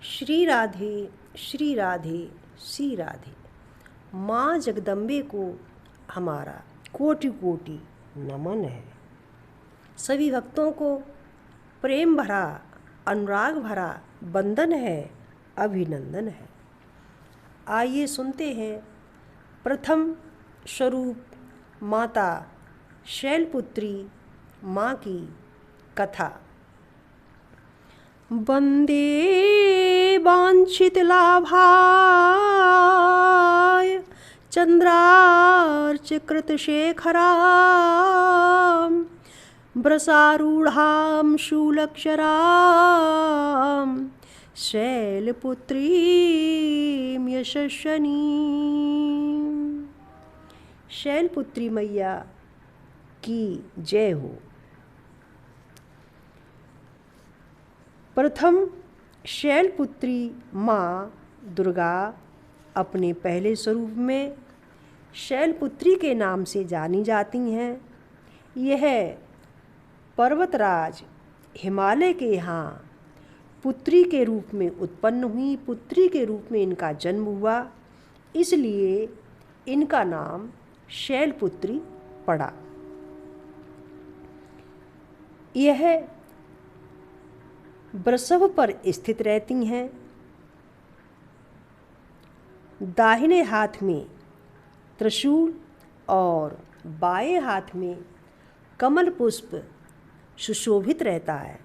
श्री राधे श्री राधे श्री राधे। माँ जगदम्बे को हमारा कोटि कोटि नमन है। सभी भक्तों को प्रेम भरा अनुराग भरा वंदन है, अभिनंदन है। आइए सुनते हैं प्रथम स्वरूप माता शैलपुत्री माँ की कथा। वंदे वांछित लाभाय चंद्रार्च कृत शेखराम वृषारूढ़ां शूलक्षरां शैलपुत्रीं यशस्विनीं। शैलपुत्री मैया की जय हो। प्रथम शैलपुत्री माँ दुर्गा अपने पहले स्वरूप में शैलपुत्री के नाम से जानी जाती हैं। यह पर्वतराज हिमालय के यहाँ पुत्री के रूप में उत्पन्न हुई, पुत्री के रूप में इनका जन्म हुआ, इसलिए इनका नाम शैलपुत्री पड़ा। यह वृषभ पर स्थित रहती हैं। दाहिने हाथ में त्रिशूल और बाएं हाथ में कमल पुष्प सुशोभित रहता है।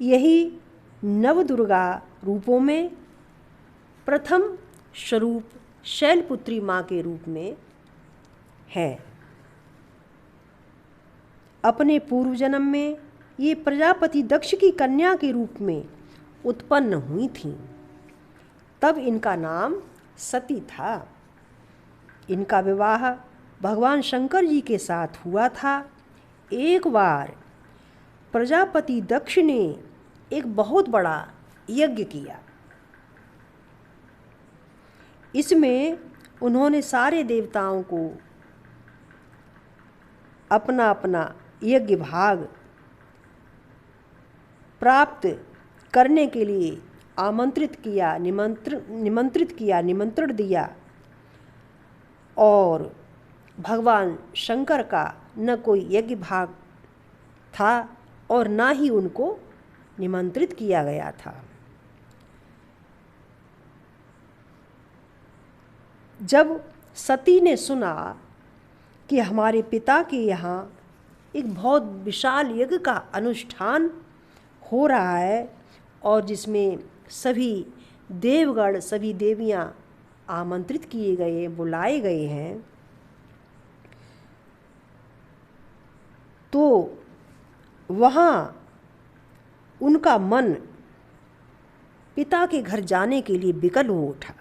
यही नवदुर्गा रूपों में प्रथम स्वरूप शैलपुत्री माँ के रूप में है। अपने पूर्व जन्म में ये प्रजापति दक्ष की कन्या के रूप में उत्पन्न हुई थीं। तब इनका नाम सती था। इनका विवाह भगवान शंकर जी के साथ हुआ था। एक बार प्रजापति दक्ष ने एक बहुत बड़ा यज्ञ किया। इसमें उन्होंने सारे देवताओं को अपना अपना यज्ञ भाग प्राप्त करने के लिए आमंत्रित किया, निमंत्रण दिया, और भगवान शंकर का न कोई यज्ञ भाग था और ना ही उनको निमंत्रित किया गया था। जब सती ने सुना कि हमारे पिता के यहाँ एक बहुत विशाल यज्ञ का अनुष्ठान हो रहा है और जिसमें सभी देवगण, सभी देवियाँ आमंत्रित किए गए, बुलाए गए हैं, तो वहाँ उनका मन पिता के घर जाने के लिए विकल हो उठा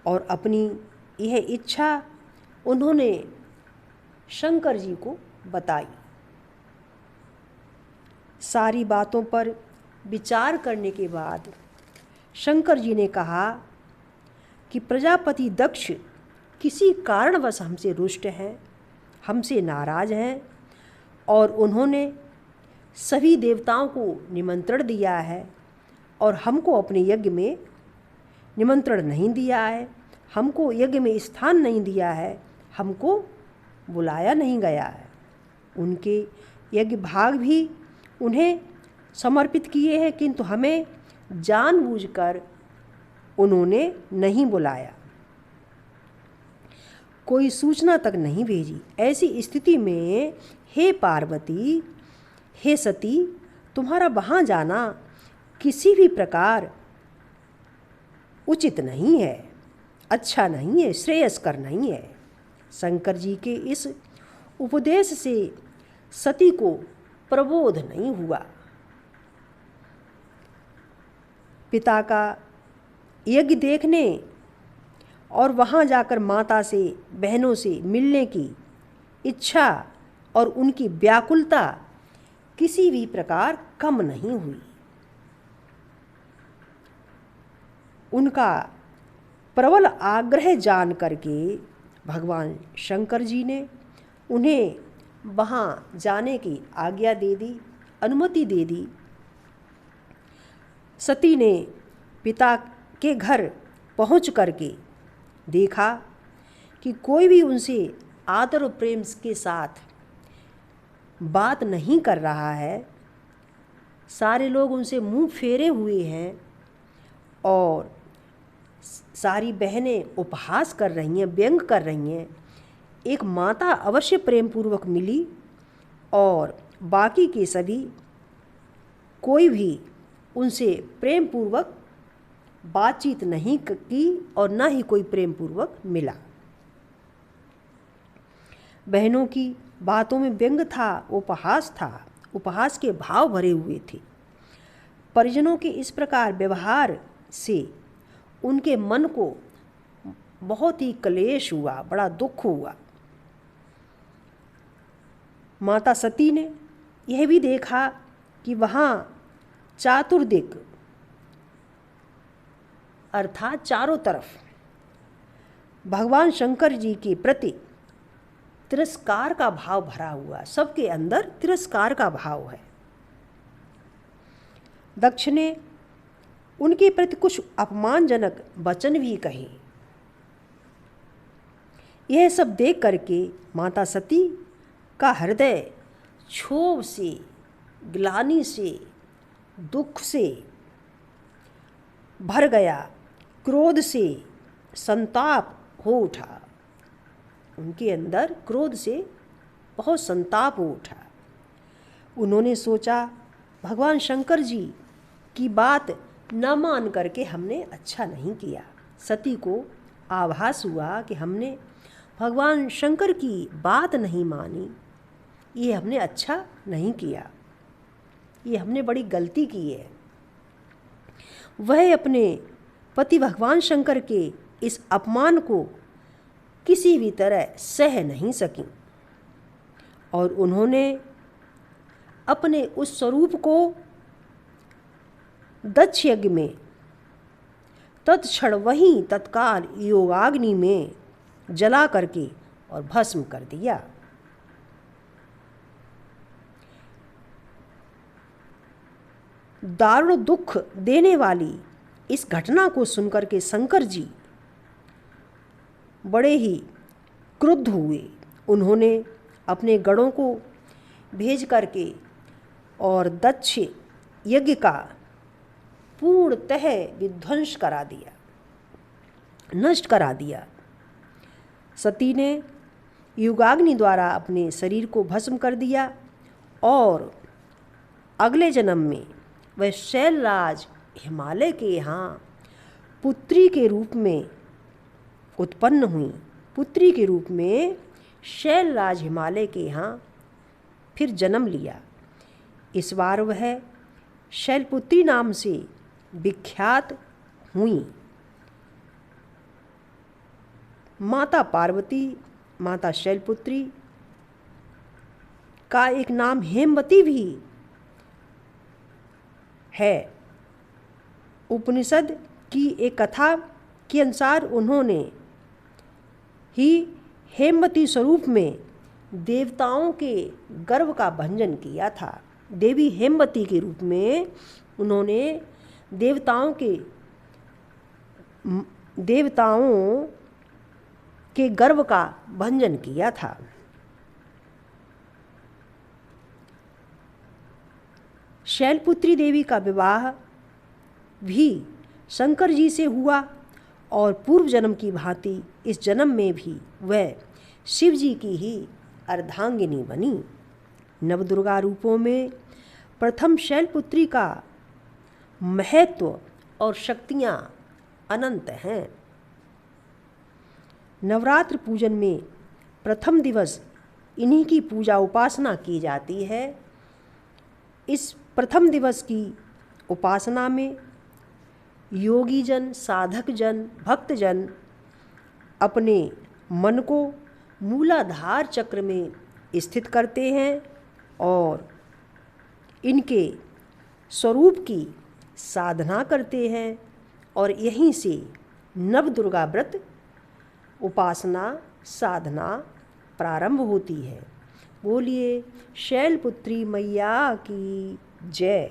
और अपनी यह इच्छा उन्होंने शंकर जी को बताई। सारी बातों पर विचार करने के बाद शंकर जी ने कहा कि प्रजापति दक्ष किसी कारणवश हमसे रुष्ट हैं, हमसे नाराज हैं और उन्होंने सभी देवताओं को निमंत्रण दिया है और हमको अपने यज्ञ में निमंत्रण नहीं दिया है, हमको यज्ञ में स्थान नहीं दिया है, हमको बुलाया नहीं गया है। उनके यज्ञ भाग भी उन्हें समर्पित किए हैं, किंतु हमें जानबूझकर उन्होंने नहीं बुलाया, कोई सूचना तक नहीं भेजी। ऐसी स्थिति में हे पार्वती, हे सती, तुम्हारा वहाँ जाना किसी भी प्रकार उचित नहीं है, अच्छा नहीं है, श्रेयस्कर नहीं है। शंकर जी के इस उपदेश से सती को प्रबोध नहीं हुआ। पिता का यज्ञ देखने और वहाँ जाकर माता से, बहनों से मिलने की इच्छा और उनकी व्याकुलता किसी भी प्रकार कम नहीं हुई। उनका प्रबल आग्रह जान करके भगवान शंकर जी ने उन्हें वहाँ जाने की आज्ञा दे दी, अनुमति दे दी। सती ने पिता के घर पहुँच करके देखा कि कोई भी उनसे आदर और प्रेम के साथ बात नहीं कर रहा है। सारे लोग उनसे मुंह फेरे हुए हैं और सारी बहनें उपहास कर रही हैं, व्यंग कर रही हैं। एक माता अवश्य प्रेम पूर्वक मिली और बाकी के सभी कोई भी उनसे प्रेम पूर्वक बातचीत नहीं की और न ही कोई प्रेम पूर्वक मिला। बहनों की बातों में व्यंग था, उपहास था, उपहास के भाव भरे हुए थे। परिजनों के इस प्रकार व्यवहार से उनके मन को बहुत ही क्लेश हुआ, बड़ा दुख हुआ। माता सती ने यह भी देखा कि वहाँ चातुर्दिक अर्थात चारों तरफ भगवान शंकर जी के प्रति तिरस्कार का भाव भरा हुआ, सबके अंदर तिरस्कार का भाव है। दक्ष ने उनके प्रति कुछ अपमानजनक वचन भी कहे। यह सब देख करके माता सती का हृदय क्षोभ से, ग्लानि से, दुख से भर गया, क्रोध से संताप हो उठा। उनके अंदर क्रोध से बहुत संताप हो उठा। उन्होंने सोचा भगवान शंकर जी की बात न मान करके हमने अच्छा नहीं किया। सती को आभास हुआ कि हमने भगवान शंकर की बात नहीं मानी, ये हमने अच्छा नहीं किया, ये हमने बड़ी गलती की है। वह अपने पति भगवान शंकर के इस अपमान को किसी भी तरह सह नहीं सकी और उन्होंने अपने उस स्वरूप को दक्ष यज्ञ में तत्क्षण वहीं तत्काल योगाग्नि में जला करके और भस्म कर दिया। दारुण दुख देने वाली इस घटना को सुनकर के शंकर जी बड़े ही क्रुद्ध हुए। उन्होंने अपने गणों को भेज करके और दक्ष यज्ञ का पूर्णतः विध्वंस करा दिया, नष्ट करा दिया। सती ने युगाग्नि द्वारा अपने शरीर को भस्म कर दिया और अगले जन्म में वह शैलराज हिमालय के यहाँ पुत्री के रूप में उत्पन्न हुई। पुत्री के रूप में शैलराज हिमालय के यहाँ फिर जन्म लिया। इस बार वह शैलपुत्री नाम से विख्यात हुई। माता पार्वती, माता शैलपुत्री का एक नाम हेमवती भी है। उपनिषद की एक कथा के अनुसार उन्होंने ही हेमवती स्वरूप में देवताओं के गर्व का भंजन किया था। देवी हेमवती के रूप में उन्होंने देवताओं के गर्व का भंजन किया था। शैलपुत्री देवी का विवाह भी शंकर जी से हुआ और पूर्व जन्म की भांति इस जन्म में भी वह शिव जी की ही अर्धांगिनी बनी। नवदुर्गा रूपों में प्रथम शैलपुत्री का महत्व और शक्तियाँ अनंत हैं। नवरात्र पूजन में प्रथम दिवस इन्हीं की पूजा उपासना की जाती है। इस प्रथम दिवस की उपासना में योगी जन, साधक जन, भक्त जन अपने मन को मूलाधार चक्र में स्थित करते हैं और इनके स्वरूप की साधना करते हैं और यहीं से नवदुर्गा व्रत उपासना साधना प्रारंभ होती है। बोलिए शैलपुत्री मैया की जय।